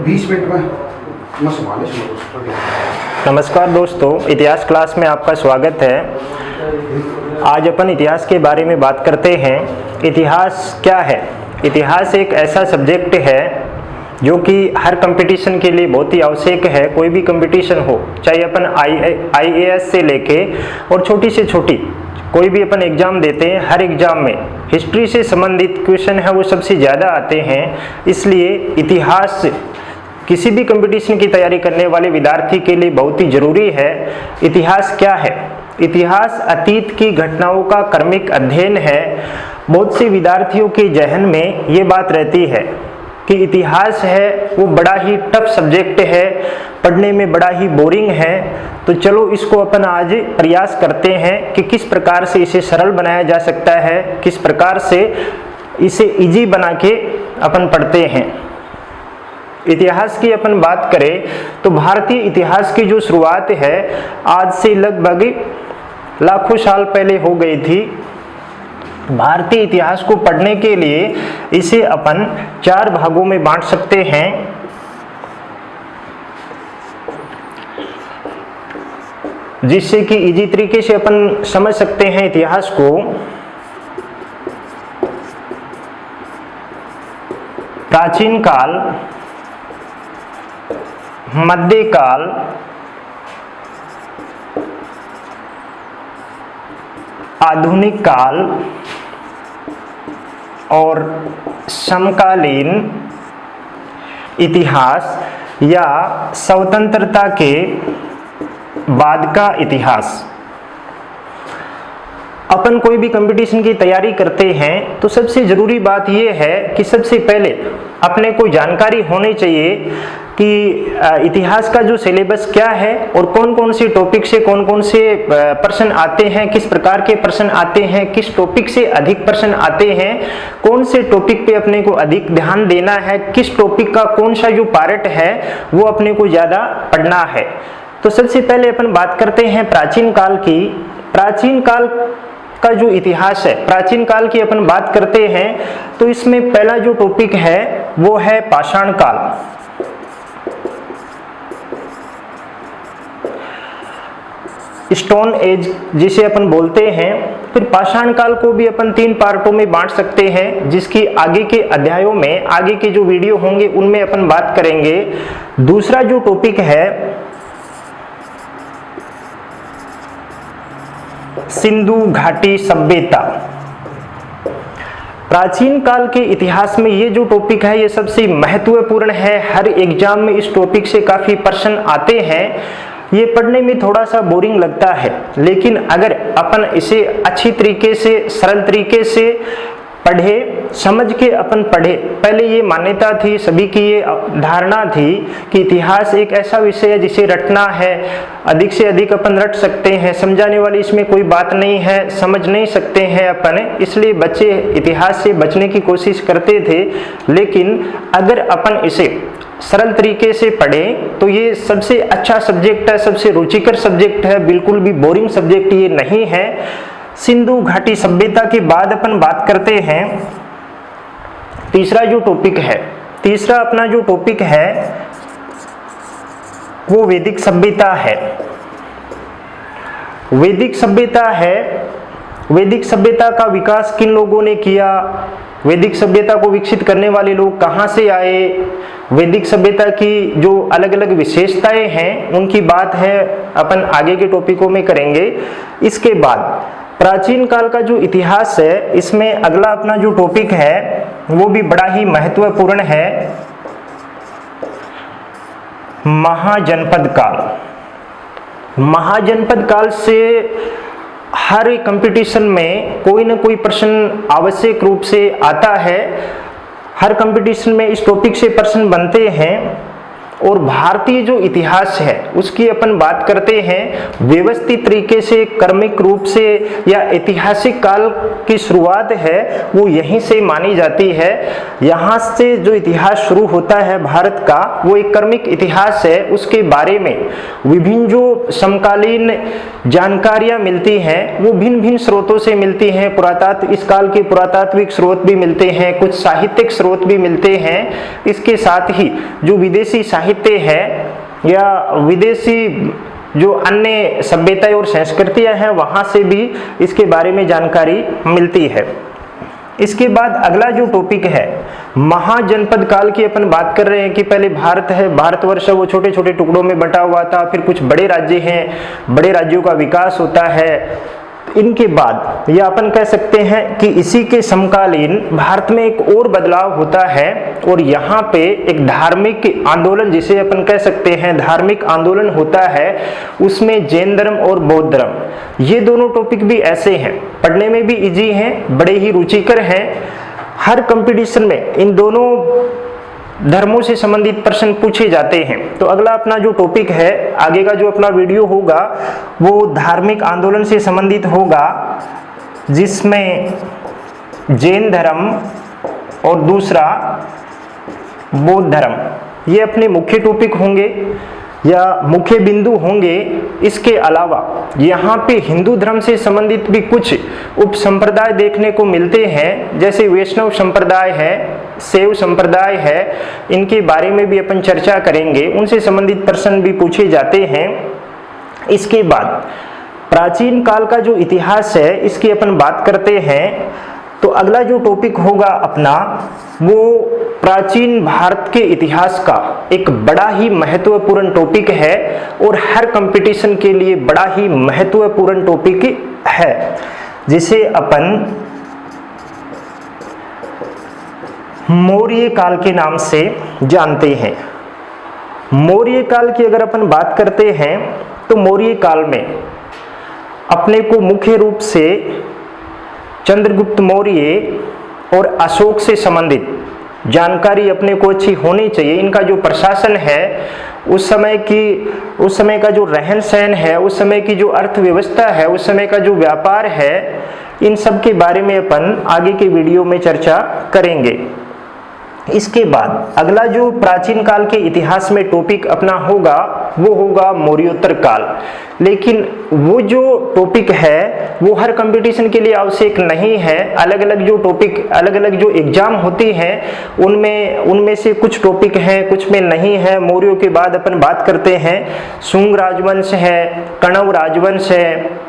20 minute में मैं संभाले नमस्कार दोस्तों, इतिहास क्लास में आपका स्वागत है। आज अपन इतिहास के बारे में बात करते हैं। इतिहास क्या है? इतिहास एक ऐसा सब्जेक्ट है जो कि हर कंपटीशन के लिए बहुत ही आवश्यक है। कोई भी कंपटीशन हो, चाहे अपन IAS से लेके और छोटी से छोटी कोई भी अपन एग्जाम देते हैं, हर एग्जाम में हिस्ट्री से संबंधित क्वेश्चन है वो सबसे ज़्यादा आते हैं। इसलिए इतिहास किसी भी कंपटीशन की तैयारी करने वाले विद्यार्थी के लिए बहुत ही जरूरी है। इतिहास क्या है? इतिहास अतीत की घटनाओं का क्रमिक अध्ययन है। बहुत से विद्यार्थियों के जहन में ये बात रहती है कि इतिहास है वो बड़ा ही टफ सब्जेक्ट है, पढ़ने में बड़ा ही बोरिंग है। तो चलो इसको अपन आज प्रयास करते हैं कि किस प्रकार से इसे सरल बनाया जा सकता है, किस प्रकार से इसे इजी बना के अपन पढ़ते हैं। इतिहास की अपन बात करें तो भारतीय इतिहास की जो शुरुआत है आज से लगभग लाखों साल पहले हो गई थी। भारतीय इतिहास को पढ़ने के लिए इसे अपन 4 भागों में बांट सकते हैं। जिससे कि इजी तरीके से अपन समझ सकते हैं इतिहास को। प्राचीन काल, मध्यकाल, आधुनिक काल और समकालीन इतिहास या स्वतंत्रता के बाद का इतिहास। अपन कोई भी कंपटीशन की तैयारी करते हैं तो सबसे ज़रूरी बात यह है कि सबसे पहले अपने को जानकारी होनी चाहिए कि इतिहास का जो सिलेबस क्या है और कौन कौन से टॉपिक से कौन कौन से प्रश्न आते हैं, किस प्रकार के प्रश्न आते हैं, किस टॉपिक से अधिक प्रश्न आते हैं, कौन से टॉपिक पे अपने को अधिक ध्यान देना है, किस टॉपिक का कौन सा जो पार्ट है वो अपने को ज़्यादा पढ़ना है। तो सबसे पहले अपन बात करते हैं प्राचीन काल की। प्राचीन काल का जो इतिहास है, प्राचीन काल की अपन बात करते हैं तो इसमें पहला जो टॉपिक है वो है पाषाण काल। स्टोन एज जिसे अपन बोलते हैं। फिर पाषाण काल को भी अपन 3 पार्टों में बांट सकते हैं, जिसकी आगे के अध्यायों में, आगे के जो वीडियो होंगे उनमें अपन बात करेंगे। दूसरा जो टॉपिक है सिंधु घाटी सभ्यता। प्राचीन काल के इतिहास में ये जो टॉपिक है ये सबसे महत्वपूर्ण है। हर एग्जाम में इस टॉपिक से काफी प्रश्न आते हैं। ये पढ़ने में थोड़ा सा बोरिंग लगता है, लेकिन अगर अपन इसे अच्छी तरीके से, सरल तरीके से पढ़े, समझ के अपन पढ़े। पहले ये मान्यता थी, सभी की ये धारणा थी कि इतिहास एक ऐसा विषय है जिसे रटना है, अधिक से अधिक अपन रट सकते हैं, समझाने वाली इसमें कोई बात नहीं है, समझ नहीं सकते हैं अपन, इसलिए बच्चे इतिहास से बचने की कोशिश करते थे। लेकिन अगर अपन इसे सरल तरीके से पढ़ें तो ये सबसे अच्छा सब्जेक्ट है, सबसे रुचिकर सब्जेक्ट है, बिल्कुल भी बोरिंग सब्जेक्ट ये नहीं है। सिंधु घाटी सभ्यता के बाद अपन बात करते हैं तीसरा जो टॉपिक है। तीसरा अपना जो टॉपिक है वो वैदिक सभ्यता है। वैदिक सभ्यता है। वैदिक सभ्यता का विकास किन लोगों ने किया, वैदिक सभ्यता को विकसित करने वाले लोग कहाँ से आए, वैदिक सभ्यता की जो अलग अलग विशेषताएं हैं उनकी बात है अपन आगे के टॉपिकों में करेंगे। इसके बाद प्राचीन काल का जो इतिहास है, इसमें अगला अपना जो टॉपिक है वो भी बड़ा ही महत्वपूर्ण है, महाजनपद काल। महाजनपद काल से हर कंपटीशन में कोई ना कोई प्रश्न आवश्यक रूप से आता है। हर कंपटीशन में इस टॉपिक से प्रश्न बनते हैं। और भारतीय जो इतिहास है उसकी अपन बात करते हैं व्यवस्थित तरीके से, क्रमिक रूप से, या ऐतिहासिक काल की शुरुआत है वो यहीं से मानी जाती है। यहाँ से जो इतिहास शुरू होता है भारत का वो एक क्रमिक इतिहास है। उसके बारे में विभिन्न जो समकालीन जानकारियां मिलती हैं वो भिन्न भिन्न स्रोतों से मिलती हैं। इस काल के पुरातात्विक स्रोत भी मिलते हैं, कुछ साहित्यिक स्रोत भी मिलते हैं। इसके साथ ही जो विदेशी साहित्य है या विदेशी जो अन्य सभ्यताएं और संस्कृतियां हैं वहां से भी इसके बारे में जानकारी मिलती है। इसके बाद अगला जो टॉपिक है महाजनपद काल की अपन बात कर रहे हैं कि पहले भारत है, भारतवर्ष वो छोटे छोटे टुकड़ों में बंटा हुआ था, फिर कुछ बड़े राज्य हैं, बड़े राज्यों का विकास होता है। इनके बाद या अपन कह सकते हैं कि इसी के समकालीन भारत में एक और बदलाव होता है और यहाँ पे एक धार्मिक आंदोलन, जिसे अपन कह सकते हैं धार्मिक आंदोलन होता है। उसमें जैन धर्म और बौद्ध धर्म, ये दोनों टॉपिक भी ऐसे हैं, पढ़ने में भी इजी हैं, बड़े ही रुचिकर हैं। हर कंपटीशन में इन दोनों धर्मों से संबंधित प्रश्न पूछे जाते हैं। तो अगला अपना जो टॉपिक है, आगे का जो अपना वीडियो होगा वो धार्मिक आंदोलन से संबंधित होगा, जिसमें जैन धर्म और दूसरा बौद्ध धर्म, ये अपने मुख्य टॉपिक होंगे या मुख्य बिंदु होंगे। इसके अलावा यहाँ पे हिंदू धर्म से संबंधित भी कुछ उप संप्रदाय देखने को मिलते हैं, जैसे वैष्णव संप्रदाय है, शैव संप्रदाय है, इनके बारे में भी अपन चर्चा करेंगे, उनसे संबंधित प्रश्न भी पूछे जाते हैं। इसके बाद प्राचीन काल का जो इतिहास है इसकी अपन बात करते हैं। तो अगला जो टॉपिक होगा अपना वो प्राचीन भारत के इतिहास का एक बड़ा ही महत्वपूर्ण टॉपिक है और हर कंपटीशन के लिए बड़ा ही महत्वपूर्ण टॉपिक है, जिसे अपन मौर्य काल के नाम से जानते हैं। मौर्य काल की अगर अपन बात करते हैं तो मौर्य काल में अपने को मुख्य रूप से चंद्रगुप्त मौर्य और अशोक से संबंधित जानकारी अपने को अच्छी होनी चाहिए। इनका जो प्रशासन है, उस समय का जो रहन सहन है, उस समय की जो अर्थव्यवस्था है, उस समय का जो व्यापार है, इन सब के बारे में अपन आगे के वीडियो में चर्चा करेंगे। इसके बाद अगला जो प्राचीन काल के इतिहास में टॉपिक अपना होगा वो होगा मौर्योत्तर काल। लेकिन वो जो टॉपिक है वो हर कंपटीशन के लिए आवश्यक नहीं है। अलग अलग जो टॉपिक, अलग अलग जो एग्जाम होती हैं उनमें से कुछ टॉपिक हैं, कुछ में नहीं है। मौर्यों के बाद अपन बात करते हैं शुंग राजवंश है, कण्व राजवंश है,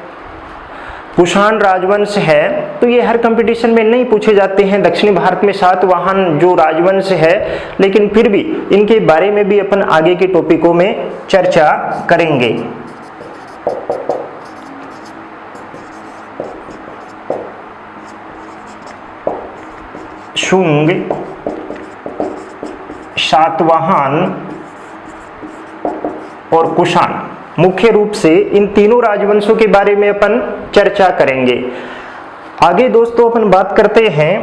कुषाण राजवंश है। तो ये हर कंपटीशन में नहीं पूछे जाते हैं। दक्षिणी भारत में सातवाहन जो राजवंश है, लेकिन फिर भी इनके बारे में भी अपन आगे के टॉपिकों में चर्चा करेंगे। शुंग, सातवाहन और कुषाण, मुख्य रूप से इन तीनों राजवंशों के बारे में अपन चर्चा करेंगे। आगे दोस्तों अपन बात करते हैं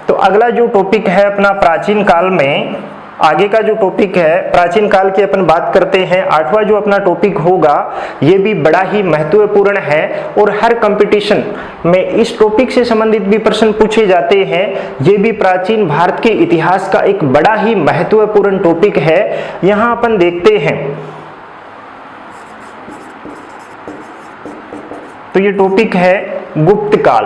तो अगला जो टॉपिक है अपना प्राचीन काल में, आगे का जो टॉपिक है प्राचीन काल की अपन बात करते हैं। 8वां जो अपना टॉपिक होगा ये भी बड़ा ही महत्वपूर्ण है और हर कंपटीशन में इस टॉपिक से संबंधित भी प्रश्न पूछे जाते हैं। ये भी प्राचीन भारत के इतिहास का एक बड़ा ही महत्वपूर्ण टॉपिक है। यहाँ अपन देखते हैं तो ये टॉपिक है गुप्त काल।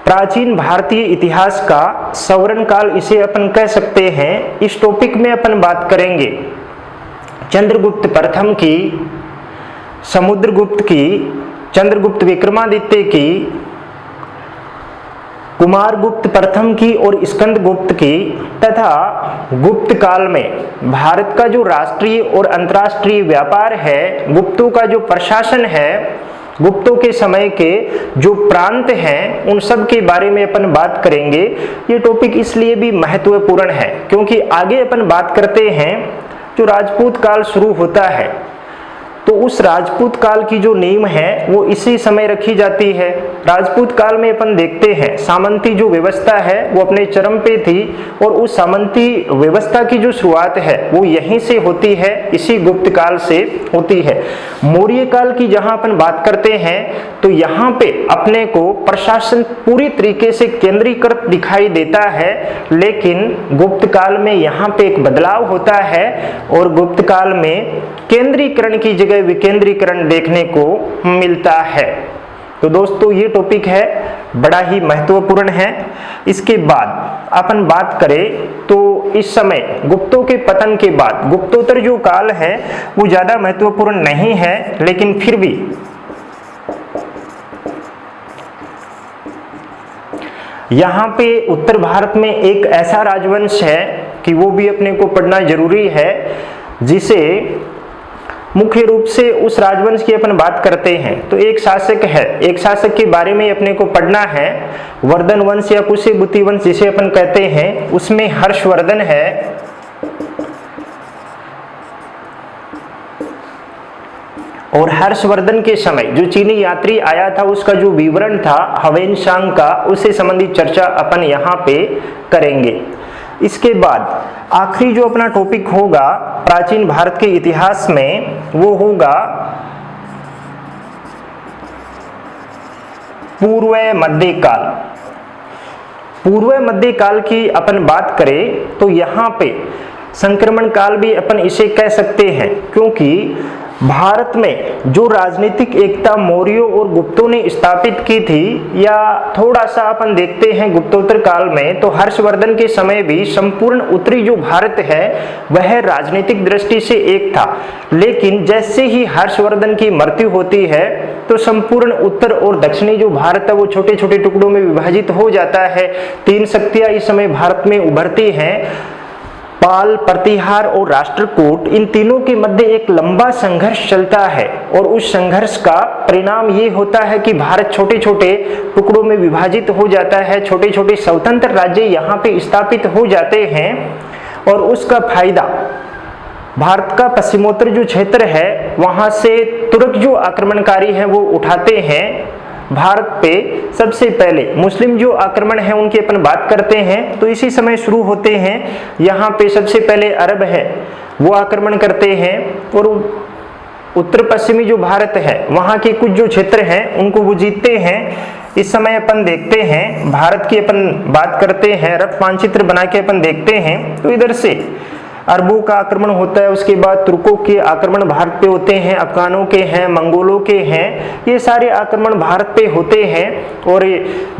प्राचीन भारतीय इतिहास का स्वर्ण काल इसे अपन कह सकते हैं। इस टॉपिक में अपन बात करेंगे चंद्रगुप्त प्रथम की, समुद्रगुप्त की, चंद्रगुप्त विक्रमादित्य की, कुमारगुप्त प्रथम की और स्कंदगुप्त की, तथा गुप्त काल में भारत का जो राष्ट्रीय और अंतर्राष्ट्रीय व्यापार है, गुप्तों का जो प्रशासन है, गुप्तों के समय के जो प्रांत हैं, उन सब के बारे में अपन बात करेंगे। ये टॉपिक इसलिए भी महत्वपूर्ण है क्योंकि आगे अपन बात करते हैं जो राजपूत काल शुरू होता है तो उस राजपूत काल की जो नींव है वो इसी समय रखी जाती है। राजपूत काल में अपन देखते हैं सामंती जो व्यवस्था है वो अपने चरम पे थी, और उस सामंती व्यवस्था की जो शुरुआत है वो यहीं से होती है, इसी गुप्त काल से होती है। मौर्य काल की जहां अपन बात करते हैं तो यहाँ पे अपने को प्रशासन पूरी तरीके से केंद्रीकृत दिखाई देता है, लेकिन गुप्त काल में यहाँ पे एक बदलाव होता है और गुप्त काल में केंद्रीकरण की जगह विकेंद्रीकरण देखने को मिलता है। तो दोस्तों ये टॉपिक है, बड़ा ही महत्वपूर्ण है। इसके बाद अपन बात करें तो इस समय गुप्तों के पतन के बाद गुप्तोत्तर जो काल है वो ज्यादा महत्वपूर्ण नहीं है, लेकिन फिर भी यहाँ पे उत्तर भारत में एक ऐसा राजवंश है कि वो भी अपने को पढ़ना जरूरी है, जिसे मुख्य रूप से उस राजवंश की अपन बात करते हैं तो एक शासक है, एक शासक के बारे में अपने को पढ़ना है। वर्धन वंश या कुशेबुति वंश जिसे अपन कहते हैं, उसमें हर्षवर्धन है। और हर्षवर्धन के समय जो चीनी यात्री आया था उसका जो विवरण था हवेनसांग का, उससे संबंधित चर्चा अपन यहाँ पे करेंगे। इसके बाद आखिरी जो अपना टॉपिक होगा प्राचीन भारत के इतिहास में वो होगा पूर्व मध्य काल। पूर्व मध्य काल की अपन बात करें तो यहाँ पे संक्रमण काल भी अपन इसे कह सकते हैं, क्योंकि भारत में जो राजनीतिक एकता मौर्यों और गुप्तों ने स्थापित की थी, या थोड़ा सा अपन देखते हैं गुप्तोत्तर काल में तो हर्षवर्धन के समय भी संपूर्ण उत्तरी जो भारत है वह राजनीतिक दृष्टि से एक था, लेकिन जैसे ही हर्षवर्धन की मृत्यु होती है तो संपूर्ण उत्तर और दक्षिणी जो भारत है वो छोटे छोटे टुकड़ों में विभाजित हो जाता है। तीन शक्तियां इस समय भारत में उभरती हैं, पाल, प्रतिहार और राष्ट्रकूट। इन तीनों के मध्य एक लंबा संघर्ष चलता है और उस संघर्ष का परिणाम ये होता है कि भारत छोटे छोटे टुकड़ों में विभाजित हो जाता है, छोटे छोटे स्वतंत्र राज्य यहाँ पे स्थापित हो जाते हैं, और उसका फायदा भारत का पश्चिमोत्तर जो क्षेत्र है वहां से तुर्क जो आक्रमणकारी हैं वो उठाते हैं। भारत पे सबसे पहले मुस्लिम जो आक्रमण है उनकी अपन बात करते हैं तो इसी समय शुरू होते हैं। यहाँ पे सबसे पहले अरब है वो आक्रमण करते हैं, और उत्तर पश्चिमी जो भारत है वहाँ के कुछ जो क्षेत्र हैं उनको वो जीतते हैं। इस समय अपन देखते हैं भारत की अपन बात करते हैं, रफ मानचित्र बना के अपन देखते हैं तो इधर से अरबों का आक्रमण होता है, उसके बाद तुर्कों के आक्रमण भारत पे होते हैं, अफगानों के हैं, मंगोलों के हैं, ये सारे आक्रमण भारत पे होते हैं। और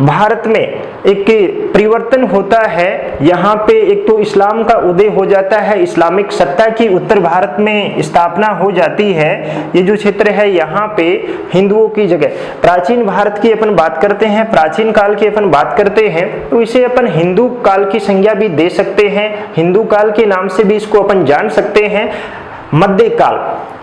भारत में एक परिवर्तन होता है, यहाँ पे एक तो इस्लाम का उदय हो जाता है, इस्लामिक सत्ता की उत्तर भारत में स्थापना हो जाती है। ये जो क्षेत्र है यहाँ पे हिंदुओं की जगह, प्राचीन भारत की अपन बात करते हैं, प्राचीन काल की अपन बात करते हैं तो इसे अपन हिंदू काल की संज्ञा भी दे सकते हैं, हिंदू काल के नाम से भी इसको अपन जान सकते हैं। मध्य काल,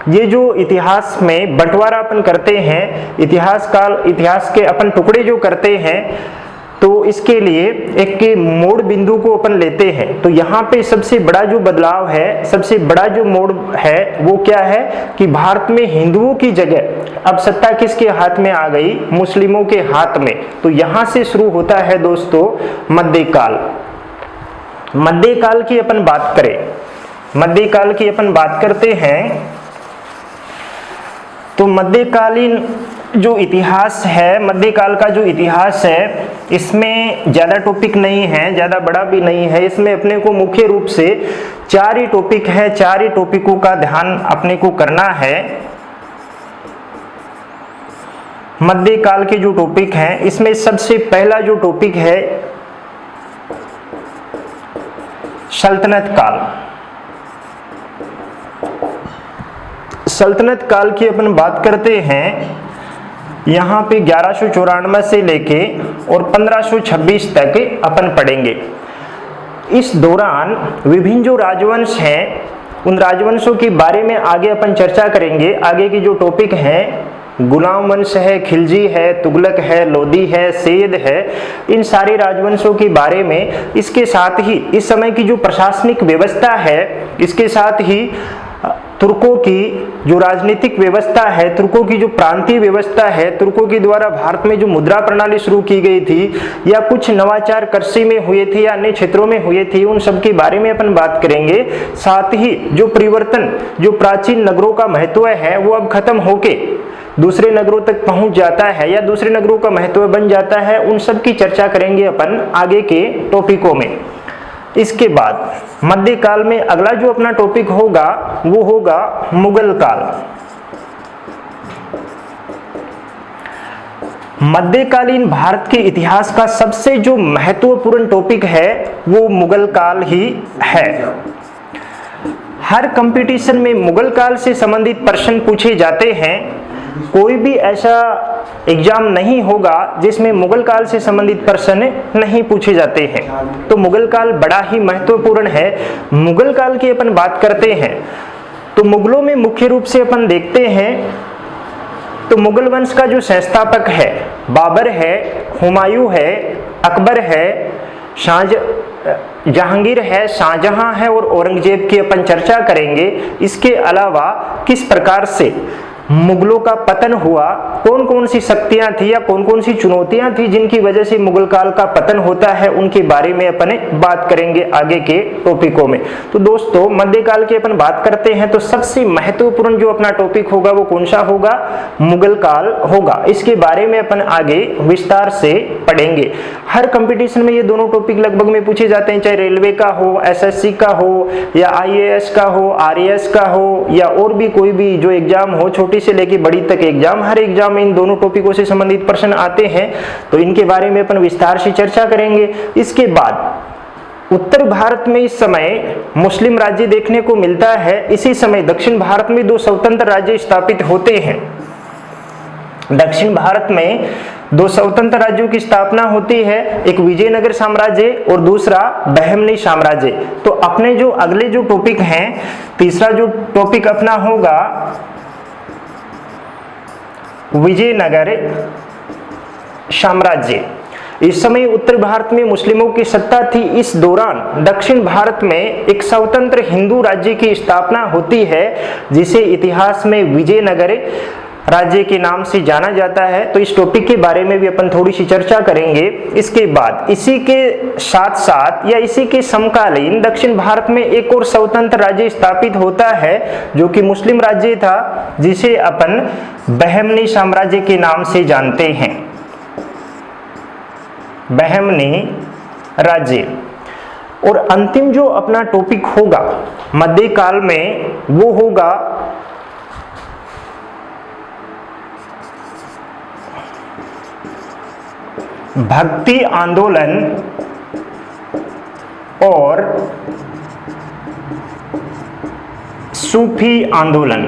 ये जो इतिहास में बंटवारा अपन करते हैं, इतिहास काल, इतिहास के अपन टुकड़े जो करते हैं तो इसके लिए एक मोड़ बिंदु को अपन लेते हैं। तो यहाँ पे सबसे बड़ा जो बदलाव है, सबसे बड़ा जो मोड़ है वो क्या है कि भारत में हिंदुओं की जगह अब सत्ता किसके हाथ में आ गई, मुस्लिमों के हाथ में। तो यहाँ से शुरू होता है दोस्तों मध्यकाल। मध्यकाल की अपन बात करें, मध्यकाल की अपन बात करते हैं तो मध्यकालीन जो इतिहास है, मध्यकाल का जो इतिहास है इसमें ज़्यादा टॉपिक नहीं है, ज़्यादा बड़ा भी नहीं है। इसमें अपने को मुख्य रूप से 4 ही टॉपिक है, 4 ही टॉपिकों का ध्यान अपने को करना है। मध्यकाल के जो टॉपिक हैं इसमें सबसे पहला जो टॉपिक है सल्तनत काल। सल्तनत काल की अपन बात करते हैं, यहाँ पे 1194 से लेके और 1526 तक अपन पढ़ेंगे। इस दौरान विभिन्न जो राजवंश हैं उन राजवंशों के बारे में आगे अपन चर्चा करेंगे। आगे की जो टॉपिक हैं गुलाम वंश है, खिलजी है, तुगलक है, लोदी है, सैयद है, इन सारे राजवंशों के बारे में, इसके साथ ही इस समय की जो प्रशासनिक व्यवस्था है, इसके साथ ही तुर्कों की जो राजनीतिक व्यवस्था है, तुर्कों की जो प्रांतीय व्यवस्था है, तुर्कों के द्वारा भारत में जो मुद्रा प्रणाली शुरू की गई थी या कुछ नवाचार कृषि में हुए थे या अन्य क्षेत्रों में हुए थे, उन सब के बारे में अपन बात करेंगे। साथ ही जो परिवर्तन, जो प्राचीन नगरों का महत्व है वो अब खत्म होके दूसरे नगरों तक पहुंच जाता है या दूसरे नगरों का महत्व बन जाता है, उन सब की चर्चा करेंगे अपन आगे के टॉपिकों में। इसके बाद मध्यकाल में अगला जो अपना टॉपिक होगा वो होगा मुगल काल। मध्यकालीन भारत के इतिहास का सबसे जो महत्वपूर्ण टॉपिक है वो मुगल काल ही है। हर कंपटीशन में मुगल काल से संबंधित प्रश्न पूछे जाते हैं। कोई भी ऐसा एग्जाम नहीं होगा जिसमें मुगल काल से संबंधित प्रश्न नहीं पूछे जाते हैं। तो मुगल काल बड़ा ही महत्वपूर्ण है। मुगल काल की अपन बात करते हैं तो मुगलों में मुख्य रूप से अपन देखते हैं तो मुगल वंश का जो संस्थापक है बाबर है, हुमायूं है, अकबर है, जहांगीर है, शाहजहां है और औरंगजेब की अपन चर्चा करेंगे। इसके अलावा किस प्रकार से मुगलों का पतन हुआ, कौन कौन सी शक्तियां थी या कौन कौन सी चुनौतियां थी जिनकी वजह से मुगल काल का पतन होता है, उनके बारे में अपन बात करेंगे आगे के टॉपिकों में। तो दोस्तों मध्यकाल की अपन बात करते हैं तो सबसे महत्वपूर्ण जो अपना टॉपिक होगा वो कौन सा होगा, मुगल काल होगा। इसके बारे में अपन आगे विस्तार से पढ़ेंगे। हर कंपटीशन में ये दोनों टॉपिक लगभग में पूछे जाते हैं, चाहे रेलवे का हो, एसएससी का हो या आईएएस का हो, आरएएस का हो या और भी कोई भी जो एग्जाम हो, छोटी से लेके बड़ी तक एग्जाम, हर एग्जाम में इन दोनों टॉपिकों से संबंधित प्रश्न आते हैं। तो इनके बारे में अपन विस्तार से चर्चा करेंगे। इसके बाद उत्तर भारत में इस समय मुस्लिम राज्य देखने को मिलता है। इसी समय दक्षिण भारत में दो स्वतंत्र राज्य स्थापित होते हैं। दक्षिण भारत में दो स्वतंत्र राज्यों की स्थापना होती है, एक विजयनगर साम्राज्य और दूसरा बहमनी साम्राज्य। तो अपने जो अगले जो टॉपिक हैं, तीसरा जो टॉपिक अपना होगा विजयनगर साम्राज्य। इस समय उत्तर भारत में मुस्लिमों की सत्ता थी। इस दौरान दक्षिण भारत में एक स्वतंत्र हिंदू राज्य की स्थापना होती है जिसे इतिहास में विजयनगर राज्य के नाम से जाना जाता है। तो इस टॉपिक के बारे में भी अपन थोड़ी सी चर्चा करेंगे। इसके बाद इसी के साथ साथ या इसी के समकालीन दक्षिण भारत में एक और स्वतंत्र राज्य स्थापित होता है जो कि मुस्लिम राज्य था, जिसे अपन बहमनी साम्राज्य के नाम से जानते हैं, बहमनी राज्य। और अंतिम जो अपना टॉपिक होगा मध्यकाल में वो होगा भक्ति आंदोलन और सूफी आंदोलन।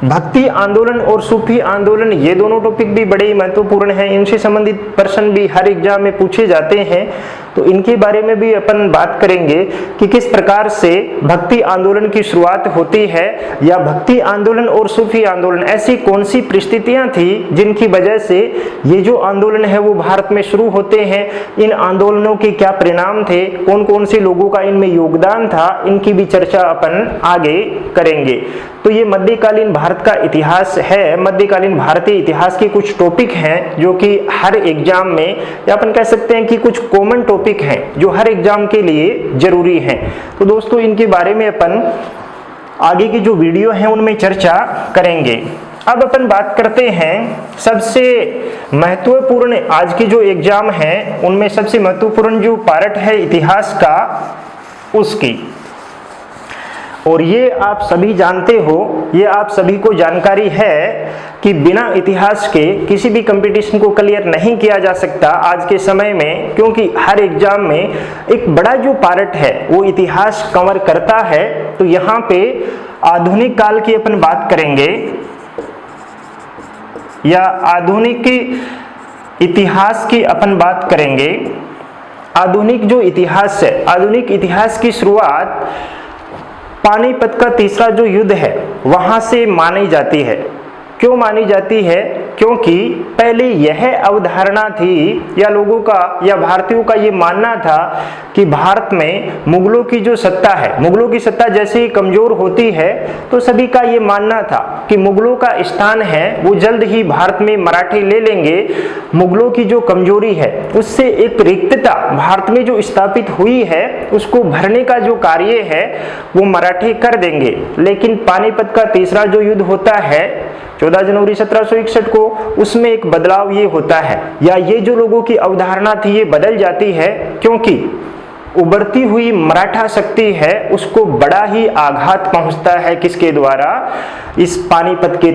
भक्ति आंदोलन और सूफी आंदोलन ये दोनों टॉपिक भी बड़े ही महत्वपूर्ण हैं। इनसे संबंधित प्रश्न भी हर एग्जाम में पूछे जाते हैं। तो इनके बारे में भी अपन बात करेंगे कि किस प्रकार से भक्ति आंदोलन की शुरुआत होती है या भक्ति आंदोलन और सूफी आंदोलन ऐसी कौन सी परिस्थितियां थी जिनकी वजह से ये जो आंदोलन है वो भारत में शुरू होते हैं। इन आंदोलनों के क्या परिणाम थे, कौन कौन से लोगों का इनमें योगदान था, इनकी भी चर्चा अपन आगे करेंगे। तो ये मध्यकालीन भारत का इतिहास है। मध्यकालीन भारतीय इतिहास के कुछ टॉपिक हैं जो कि हर एग्जाम में या अपन कह सकते हैं कि कुछ कॉमन टॉपिक हैं जो हर एग्जाम के लिए जरूरी हैं। तो दोस्तों इनके बारे में अपन आगे की जो वीडियो हैं उनमें चर्चा करेंगे। अब अपन बात करते हैं सबसे महत्वपूर्ण आज की जो एग्जाम है उनमें सबसे महत्वपूर्ण जो पार्ट है इतिहास का उसकी। और ये आप सभी जानते हो, ये आप सभी को जानकारी है कि बिना इतिहास के किसी भी कंपटीशन को क्लियर नहीं किया जा सकता आज के समय में, क्योंकि हर एग्जाम में एक बड़ा जो पार्ट है वो इतिहास कवर करता है। तो यहाँ पे आधुनिक काल की अपन बात करेंगे या आधुनिक इतिहास की अपन बात करेंगे। आधुनिक जो इतिहास है, आधुनिक इतिहास की शुरुआत पानीपत का तीसरा जो युद्ध है वहां से मानी जाती है। क्यों मानी जाती है? क्योंकि पहले यह अवधारणा थी या लोगों का या भारतीयों का ये मानना था कि भारत में मुगलों की जो सत्ता है, मुगलों की सत्ता जैसे ही कमजोर होती है तो सभी का ये मानना था कि मुगलों का स्थान है वो जल्द ही भारत में मराठे ले लेंगे। मुगलों की जो कमजोरी है उससे एक रिक्तता भारत में जो स्थापित हुई है उसको भरने का जो कार्य है वो मराठे कर देंगे। लेकिन पानीपत का तीसरा जो युद्ध होता है 14 जनवरी 1761 को, उसमें एक बदलाव ये होता है या ये जो लोगों की अवधारणा थी ये बदल जाती है, क्योंकि उभरती हुई मराठा शक्ति है उसको बड़ा ही आघात पहुंचता है किसके द्वारा, इस पानीपत के